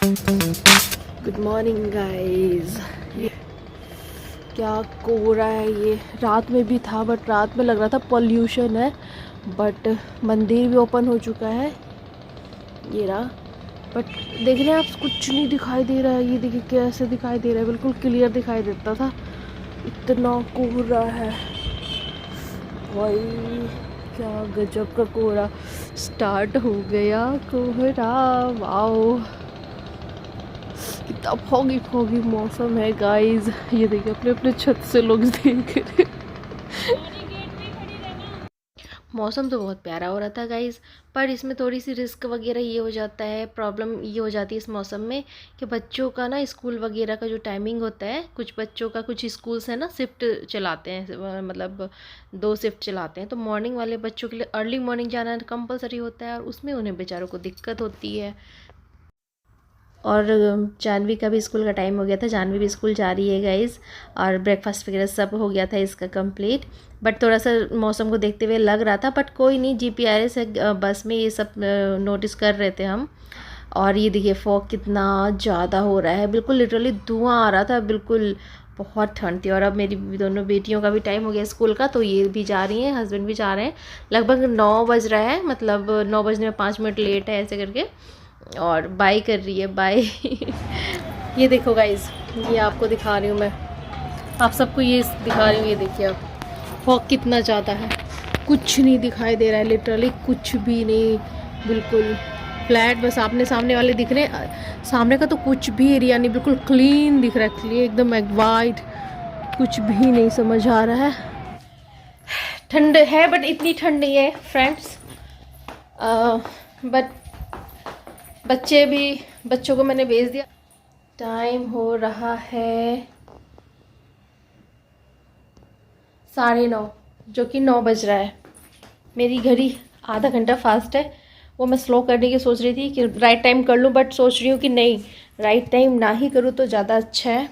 Good morning guys. क्या कोहरा है ये। रात में भी था बट रात में लग रहा था पॉल्यूशन है, बट मंदिर भी ओपन हो चुका है ये रहा। बट देख रहे हैं आप, कुछ नहीं दिखाई दे रहा है। ये देखिए कैसे दिखाई दे रहा है, बिल्कुल क्लियर दिखाई देता था, इतना कोहरा है भाई। क्या गजब का कोहरा स्टार्ट हो गया। कोहरा वाओ, कितना फॉगी फॉगी मौसम है गाइस। ये देखिए अपने अपने छत से लोग देख रहे। मौसम तो बहुत प्यारा हो रहा था गाइस, पर इसमें थोड़ी सी रिस्क वगैरह ये हो जाता है, प्रॉब्लम ये हो जाती है इस मौसम में कि बच्चों का ना स्कूल वगैरह का जो टाइमिंग होता है, कुछ बच्चों का कुछ स्कूल्स है ना शिफ्ट चलाते हैं, मतलब 2 शिफ्ट चलाते हैं। तो मॉर्निंग वाले बच्चों के लिए अर्ली मॉर्निंग जाना कंपलसरी होता है और उसमें उन्हें बेचारों को दिक्कत होती है। और जानवी का भी स्कूल का टाइम हो गया था, जानवी भी स्कूल जा रही है गाइज़। और ब्रेकफास्ट वगैरह सब हो गया था इसका कंप्लीट। बट थोड़ा सा मौसम को देखते हुए लग रहा था, बट कोई नहीं, जीपीआरएस है बस में, ये सब नोटिस कर रहे थे हम। और ये देखिए फॉग कितना ज़्यादा हो रहा है, बिल्कुल लिटरली धुआं आ रहा था, बिल्कुल बहुत ठंड थी। और अब मेरी दोनों बेटियों का भी टाइम हो गया स्कूल का, तो ये भी जा रही हैं, हस्बैंड भी जा रहे हैं। लगभग 9 बज रहा है, मतलब 9 बजने में 5 मिनट लेट है ऐसे करके। और बाय कर रही है, बाय। ये देखो गाइज, ये आपको दिखा रही हूँ मैं, आप सबको ये दिखा रही हूँ। ये देखिए आप, फॉग कितना ज़्यादा है, कुछ नहीं दिखाई दे रहा है, लिटरली कुछ भी नहीं, बिल्कुल फ्लैट, बस आपने सामने वाले दिख रहे हैं। सामने का तो कुछ भी एरिया नहीं, बिल्कुल क्लीन दिख रहा है, क्लीन एकदम वाइट, कुछ भी नहीं समझ आ रहा है। ठंड है बट इतनी ठंड नहीं है फ्रेंड्स। बट बच्चों को मैंने भेज दिया। टाइम हो रहा है 9:30, जो कि 9 बज रहा है। मेरी घड़ी आधा घंटा फास्ट है, वो मैं स्लो करने की सोच रही थी कि राइट टाइम कर लूँ, बट सोच रही हूँ कि नहीं, राइट टाइम ना ही करूँ तो ज़्यादा अच्छा है।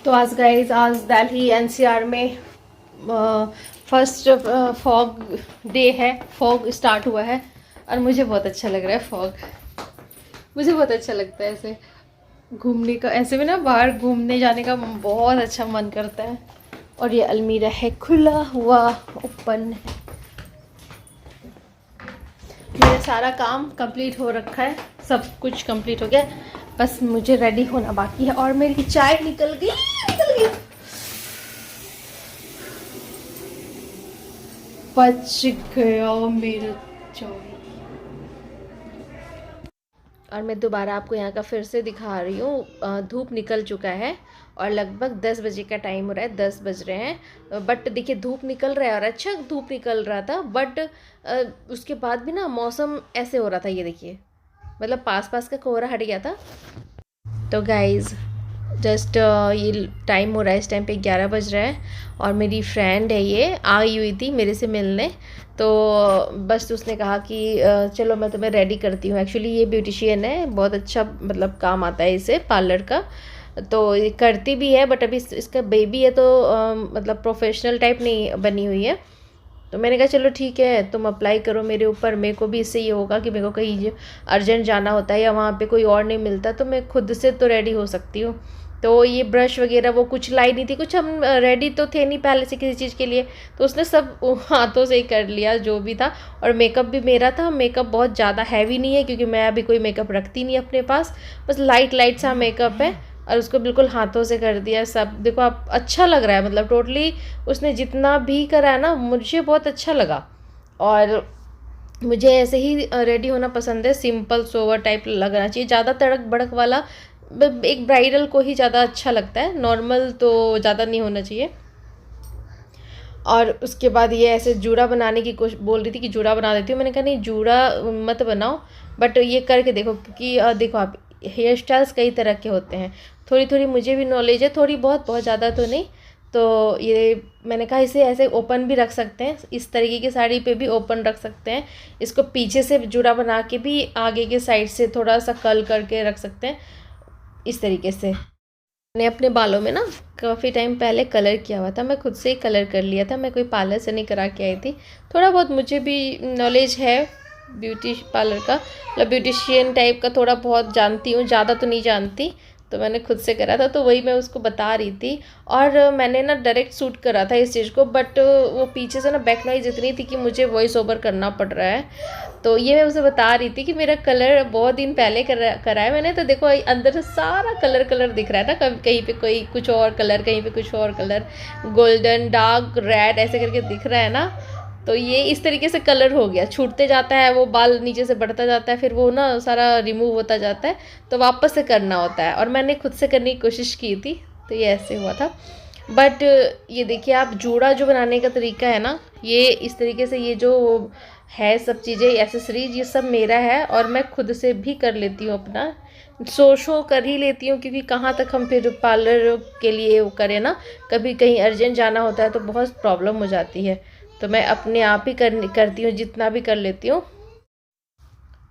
तो आज गाइस, आज दिल्ली एनसीआर में फर्स्ट फॉग डे है, फॉग स्टार्ट हुआ है और मुझे बहुत अच्छा लग रहा है फॉग। मुझे बहुत अच्छा लगता है ऐसे घूमने का, ऐसे में ना बाहर घूमने जाने का बहुत अच्छा मन करता है। और ये अलमीरा है खुला हुआ, ओपन है। मेरा सारा काम कंप्लीट हो रखा है, सब कुछ कंप्लीट हो गया, बस मुझे रेडी होना बाकी है। और मेरी चाय निकल गई, बच गया मेरा चाय। और मैं दोबारा आपको यहाँ का फिर से दिखा रही हूँ, धूप निकल चुका है और लगभग 10 बजे का टाइम हो रहा है, 10 बज रहे हैं। बट देखिए धूप निकल रहा है और अच्छा धूप निकल रहा था, बट उसके बाद भी ना मौसम ऐसे हो रहा था, ये देखिए, मतलब पास पास का कोहरा हट गया था। तो गाइज़ जस्ट ये टाइम हो रहा है, इस टाइम पे 11 बज रहा है और मेरी फ्रेंड है, ये आई हुई थी मेरे से मिलने। तो बस उसने कहा कि चलो मैं तुम्हें रेडी करती हूँ। एक्चुअली ये ब्यूटिशियन है, बहुत अच्छा मतलब काम आता है इसे पार्लर का, तो ये करती भी है, बट अभी इसका बेबी है तो मतलब प्रोफेशनल टाइप नहीं बनी हुई है। तो मैंने कहा चलो ठीक है, तुम अप्लाई करो मेरे ऊपर, मेरे को भी इससे ये होगा कि मेरे को कहीं अर्जेंट जाना होता है या वहाँ पे कोई और नहीं मिलता तो मैं खुद से तो रेडी हो सकती हूँ। तो ये ब्रश वगैरह वो कुछ लाई नहीं थी, कुछ हम रेडी तो थे नहीं पहले से किसी चीज़ के लिए, तो उसने सब हाथों से ही कर लिया जो भी था। और मेकअप भी मेरा था, मेकअप बहुत ज़्यादा हैवी नहीं है क्योंकि मैं अभी कोई मेकअप रखती नहीं अपने पास, बस लाइट लाइट सा मेकअप है और उसको बिल्कुल हाथों से कर दिया सब। देखो आप, अच्छा लग रहा है, मतलब टोटली उसने जितना भी करा है ना मुझे बहुत अच्छा लगा। और मुझे ऐसे ही रेडी होना पसंद है, सिंपल सोवर टाइप लगना चाहिए, ज़्यादा तड़क भड़क वाला एक ब्राइडल को ही ज़्यादा अच्छा लगता है, नॉर्मल तो ज़्यादा नहीं होना चाहिए। और उसके बाद ये ऐसे जूड़ा बनाने की कोशिश, बोल रही थी कि जूड़ा बना देती हूँ, मैंने कहा नहीं जूड़ा मत बनाओ, बट ये करके देखो, क्योंकि देखो आप, हेयर स्टाइल्स कई तरह के होते हैं, थोड़ी थोड़ी मुझे भी नॉलेज है, थोड़ी बहुत, बहुत ज़्यादा तो नहीं। तो ये मैंने कहा इसे ऐसे ओपन भी रख सकते हैं, इस तरीके की साड़ी पे भी ओपन रख सकते हैं, इसको पीछे से जूड़ा बना के भी आगे के साइड से थोड़ा सा कर्ल करके रख सकते हैं, इस तरीके से। मैंने अपने बालों में ना काफ़ी टाइम पहले कलर किया हुआ था, मैं खुद से ही कलर कर लिया था, मैं कोई पार्लर से नहीं करा के आई थी। थोड़ा बहुत मुझे भी नॉलेज है, ब्यूटी पार्लर का, मतलब ब्यूटिशियन टाइप का थोड़ा बहुत जानती हूँ, ज़्यादा तो नहीं जानती। तो मैंने खुद से करा था, तो वही मैं उसको बता रही थी। और मैंने ना डायरेक्ट शूट करा था इस चीज़ को, बट वो पीछे से ना बैक नॉइज इतनी थी कि मुझे वॉइस ओवर करना पड़ रहा है। तो ये मैं उसे बता रही थी कि मेरा कलर बहुत दिन पहले करा है मैंने, तो देखो अंदर से सारा कलर कलर दिख रहा है ना, कहीं पे कोई कुछ और कलर, कहीं पे कुछ और कलर, गोल्डन, डार्क रेड ऐसे करके दिख रहा है ना। तो ये इस तरीके से कलर हो गया, छूटते जाता है वो, बाल नीचे से बढ़ता जाता है, फिर वो ना सारा रिमूव होता जाता है, तो वापस से करना होता है। और मैंने खुद से करने की कोशिश की थी, तो ये ऐसे हुआ था। बट ये देखिए आप, जूड़ा जो बनाने का तरीका है ना, ये इस तरीके से, ये जो है सब चीज़ें, एसेसरीज, ये सब मेरा है और मैं खुद से भी कर लेती हूँ अपना। शो कर ही लेती हूँ, क्योंकि कहाँ तक हम फिर पार्लर के लिए वो करें ना, कभी कहीं अर्जेंट जाना होता है तो बहुत प्रॉब्लम हो जाती है। तो मैं अपने आप ही करती हूँ, जितना भी कर लेती हूँ।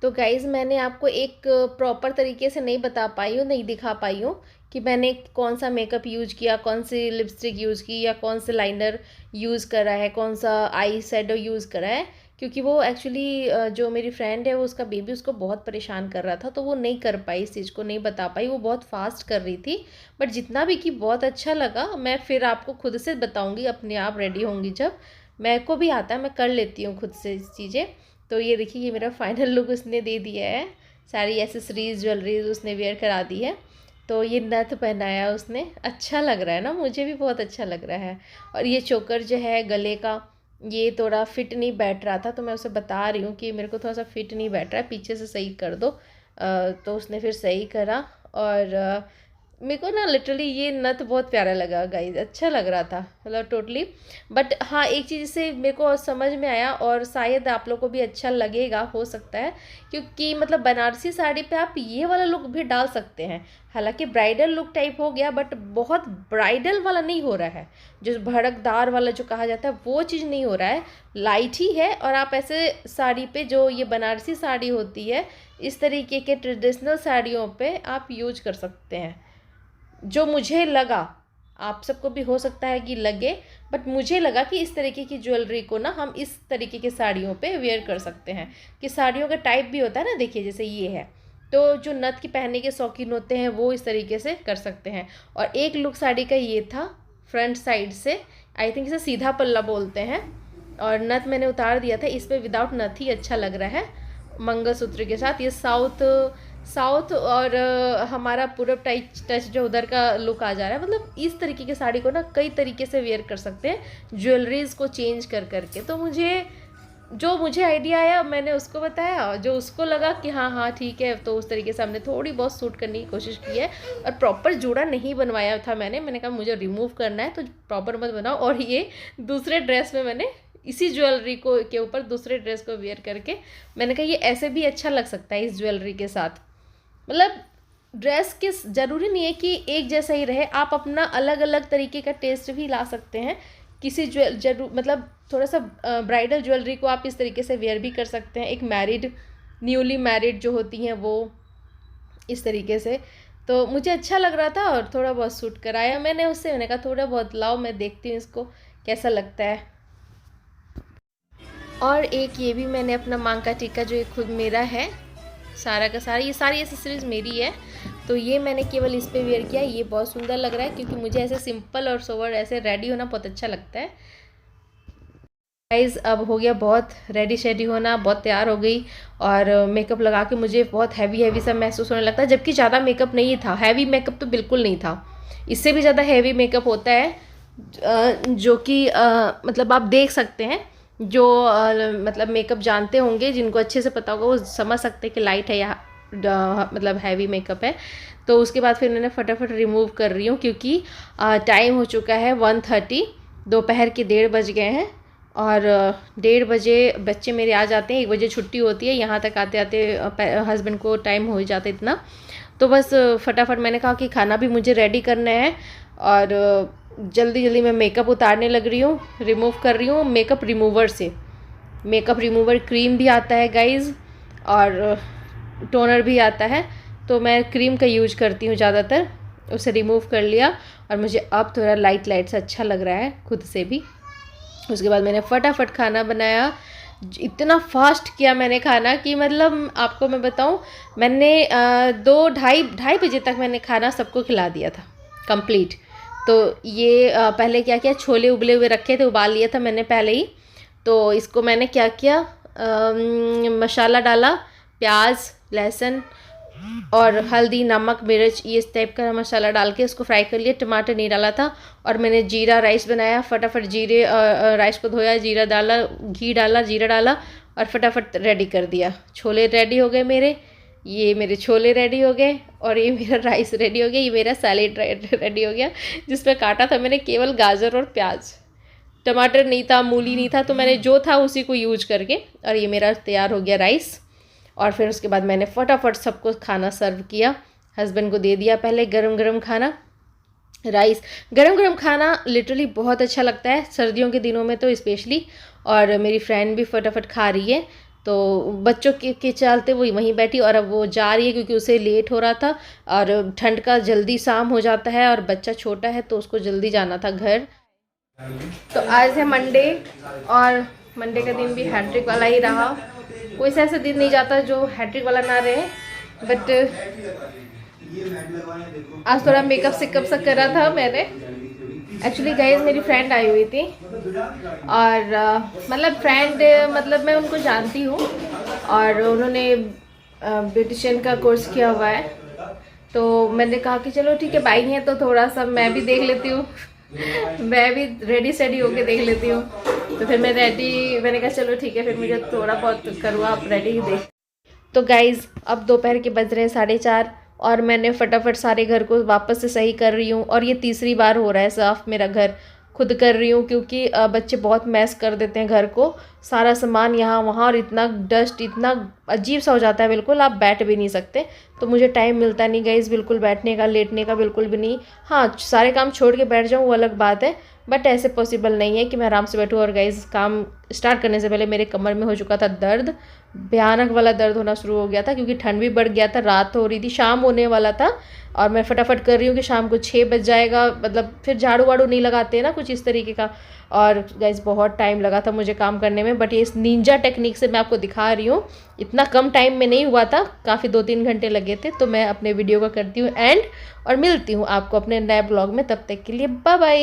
तो गाइज़ मैंने आपको एक प्रॉपर तरीके से नहीं बता पाई हूँ, नहीं दिखा पाई हूँ कि मैंने कौन सा मेकअप यूज किया, कौन सी लिपस्टिक यूज़ की, या कौन से लाइनर यूज़ करा है, कौन सा आई शेडो यूज़ करा है। क्योंकि वो एक्चुअली जो मेरी फ्रेंड है, वो उसका बेबी उसको बहुत परेशान कर रहा था, तो वो नहीं कर पाई, इस चीज़ को नहीं बता पाई, वो बहुत फास्ट कर रही थी। बट जितना भी कि बहुत अच्छा लगा। मैं फिर आपको खुद से बताऊँगी, अपने आप रेडी होंगी जब। मेरे को भी आता है, मैं कर लेती हूँ खुद से इस चीज़ें। तो ये देखिए, ये मेरा फाइनल लुक उसने दे दिया है, सारी एसेसरीज ज्वेलरीज उसने वेयर करा दी है। तो ये नथ पहनाया उसने, अच्छा लग रहा है ना, मुझे भी बहुत अच्छा लग रहा है। और ये चोकर जो है गले का, ये थोड़ा फिट नहीं बैठ रहा था, तो मैं उसे बता रही हूँ कि मेरे को थोड़ा सा फिट नहीं बैठ रहा है, पीछे से सही कर दो। तो उसने फिर सही करा। और मेरे को ना लिटरली ये नथ बहुत प्यारा लगा गाइज, अच्छा लग रहा था, मतलब टोटली। बट हाँ, एक चीज़ से मेरे को समझ में आया, और शायद आप लोग को भी अच्छा लगेगा, हो सकता है, क्योंकि मतलब बनारसी साड़ी पे आप ये वाला लुक भी डाल सकते हैं। हालांकि ब्राइडल लुक टाइप हो गया, बट बहुत ब्राइडल वाला नहीं हो रहा है, जो भड़कदार वाला जो कहा जाता है वो चीज़ नहीं हो रहा है, लाइट ही है। और आप ऐसे साड़ी पे, जो ये बनारसी साड़ी होती है, इस तरीके के ट्रेडिशनल साड़ियों पे आप यूज कर सकते हैं। जो मुझे लगा, आप सबको भी हो सकता है कि लगे, बट मुझे लगा कि इस तरीके की ज्वेलरी को ना हम इस तरीके के साड़ियों पे वेयर कर सकते हैं। कि साड़ियों का टाइप भी होता है ना, देखिए जैसे ये है, तो जो नथ की पहनने के शौकीन होते हैं वो इस तरीके से कर सकते हैं। और एक लुक साड़ी का ये था, फ्रंट साइड से, आई थिंक इसे सीधा पल्ला बोलते हैं। और नथ मैंने उतार दिया था, इस पर विदाउट नथ ही अच्छा लग रहा है, मंगलसूत्र के साथ। ये साउथ और हमारा पूरब टाइप टच जो उधर का लुक आ जा रहा है। मतलब इस तरीके की साड़ी को ना कई तरीके से वेयर कर सकते हैं, ज्वेलरीज को चेंज कर करके। तो मुझे आइडिया आया, मैंने उसको बताया, जो उसको लगा कि हाँ हाँ ठीक है, तो उस तरीके से हमने थोड़ी बहुत सूट करने की कोशिश की है। और प्रॉपर जोड़ा नहीं बनवाया था मैंने कहा मुझे रिमूव करना है, तो प्रॉपर मत बनाओ। और ये दूसरे ड्रेस में मैंने इसी ज्वेलरी को के ऊपर दूसरे ड्रेस को वेयर करके, मैंने कहा ये ऐसे भी अच्छा लग सकता है इस ज्वेलरी के साथ। मतलब ड्रेस के ज़रूरी नहीं है कि एक जैसा ही रहे, आप अपना अलग अलग तरीके का टेस्ट भी ला सकते हैं। किसी मतलब थोड़ा सा ब्राइडल ज्वेलरी को आप इस तरीके से वेयर भी कर सकते हैं, एक न्यूली मैरिड जो होती हैं वो इस तरीके से। तो मुझे अच्छा लग रहा था और थोड़ा बहुत सूट कराया मैंने उससे। मैंने कहा थोड़ा बहुत लाओ, मैं देखती हूँ इसको कैसा लगता है। और एक ये भी मैंने अपना मांग का टीका, जो खुद मेरा है, सारा का सारा, ये सारी एसेसरीज मेरी है, तो ये मैंने केवल इस पे वेयर किया। ये बहुत सुंदर लग रहा है, क्योंकि मुझे ऐसे सिंपल और सोवर ऐसे रेडी होना बहुत अच्छा लगता है। गाइस अब हो गया बहुत रेडी शेडी होना, बहुत तैयार हो गई। और मेकअप लगा के मुझे बहुत हैवी सा महसूस होने लगता है, जबकि ज़्यादा मेकअप नहीं था, हैवी मेकअप तो बिल्कुल नहीं था। इससे भी ज़्यादा हैवी मेकअप होता है, जो कि मतलब आप देख सकते हैं, जो मतलब मेकअप जानते होंगे, जिनको अच्छे से पता होगा वो समझ सकते हैं कि लाइट है या मतलब हैवी मेकअप है। तो उसके बाद फिर मैंने फटाफट रिमूव कर रही हूँ, क्योंकि टाइम हो चुका है 1:30, दोपहर के 1:30 बज गए हैं। और 1:30 बजे बच्चे मेरे आ जाते हैं, 1 बजे छुट्टी होती है, यहाँ तक आते आते हस्बैंड को टाइम हो ही जाता है इतना। तो बस फटाफट मैंने कहा कि खाना भी मुझे रेडी करना है, और जल्दी जल्दी मैं मेकअप उतारने लग रही हूँ, रिमूव कर रही हूँ मेकअप रिमूवर से। मेकअप रिमूवर क्रीम भी आता है गाइज़, और टोनर भी आता है, तो मैं क्रीम का यूज करती हूँ ज़्यादातर। उसे रिमूव कर लिया, और मुझे अब थोड़ा लाइट से अच्छा लग रहा है खुद से भी। उसके बाद मैंने फटाफट खाना बनाया, इतना फास्ट किया मैंने खाना कि मतलब आपको मैं बताऊं, मैंने 2 ढाई बजे तक मैंने खाना सबको खिला दिया था कंप्लीट। तो ये पहले क्या किया, छोले उबले हुए रखे थे, उबाल लिया था मैंने पहले ही। तो इसको मैंने क्या किया, मसाला डाला, प्याज, लहसुन और हल्दी, नमक, मिर्च, ये इस टाइप का मसाला डाल के इसको फ्राई कर लिया। टमाटर नहीं डाला था। और मैंने जीरा राइस बनाया, फटाफट जीरे राइस को धोया, जीरा डाला, घी डाला, जीरा डाला और फटाफट रेडी कर दिया। छोले रेडी हो गए मेरे, ये मेरे छोले रेडी हो गए और ये मेरा राइस रेडी हो गया, ये मेरा सैलेड रेडी हो गया, जिसमें काटा था मैंने केवल गाजर और प्याज। टमाटर नहीं था, मूली नहीं था, तो मैंने जो था उसी को यूज करके, और ये मेरा तैयार हो गया राइस। और फिर उसके बाद मैंने फटाफट सबको खाना सर्व किया, हस्बैंड को दे दिया पहले गरम गरम खाना। राइस गरम गरम खाना लिटरली बहुत अच्छा लगता है, सर्दियों के दिनों में तो स्पेशली। और मेरी फ्रेंड भी फटाफट खा रही है, तो बच्चों के चलते वो वहीं बैठी, और अब वो जा रही है क्योंकि उसे लेट हो रहा था और ठंड का जल्दी शाम हो जाता है और बच्चा छोटा है तो उसको जल्दी जाना था घर। तो आज है मंडे, और मंडे का दिन भी हैट्रिक वाला ही रहा। कोई सा ऐसा दिन नहीं जाता जो हैट्रिक वाला ना रहे, बट आज थोड़ा मेकअप सिकअप सा करा था मैंने। एक्चुअली गाइस मेरी फ्रेंड आई हुई थी, और मतलब फ्रेंड मतलब मैं उनको जानती हूँ, और उन्होंने ब्यूटिशियन का कोर्स किया हुआ है। तो मैंने कहा कि चलो ठीक है, भाई हैं तो थोड़ा सा मैं भी देख लेती हूँ मैं भी रेडी सेडी होके देख लेती हूँ। तो फिर मैंने कहा चलो ठीक है, फिर मुझे थोड़ा बहुत करूँ, आप रेडी ही देख। तो गाइज़ अब दोपहर के बज रहे हैं 4:30, और मैंने फटाफट सारे घर को वापस से सही कर रही हूँ। और ये तीसरी बार हो रहा है साफ़, मेरा घर खुद कर रही हूँ, क्योंकि बच्चे बहुत मैस कर देते हैं घर को, सारा सामान यहाँ वहाँ, और इतना डस्ट, इतना अजीब सा हो जाता है, बिल्कुल आप बैठ भी नहीं सकते। तो मुझे टाइम मिलता नहीं गाइज़ बिल्कुल बैठने का, लेटने का बिल्कुल भी नहीं। हाँ, सारे काम छोड़ के बैठ जाऊँ वो अलग बात है, बट ऐसे पॉसिबल नहीं है कि मैं आराम से बैठूँ। और गाइज़ काम स्टार्ट करने से पहले मेरे कमर में हो चुका था दर्द, भयानक वाला दर्द होना शुरू हो गया था, क्योंकि ठंड भी बढ़ गया था, रात हो रही थी, शाम होने वाला था। और मैं फटाफट कर रही हूँ कि शाम को 6 बज जाएगा, मतलब फिर झाड़ू वाड़ू नहीं लगाते हैं ना, कुछ इस तरीके का। और गाइस बहुत टाइम लगा था मुझे काम करने में, बट ये इस निंजा टेक्निक से मैं आपको दिखा रही हूँ, इतना कम टाइम में नहीं हुआ था, काफ़ी 2-3 घंटे लगे थे। तो मैं अपने वीडियो को करती हूँ एंड, और मिलती हूँ आपको अपने नए ब्लॉग में, तब तक के लिए बाय बाय।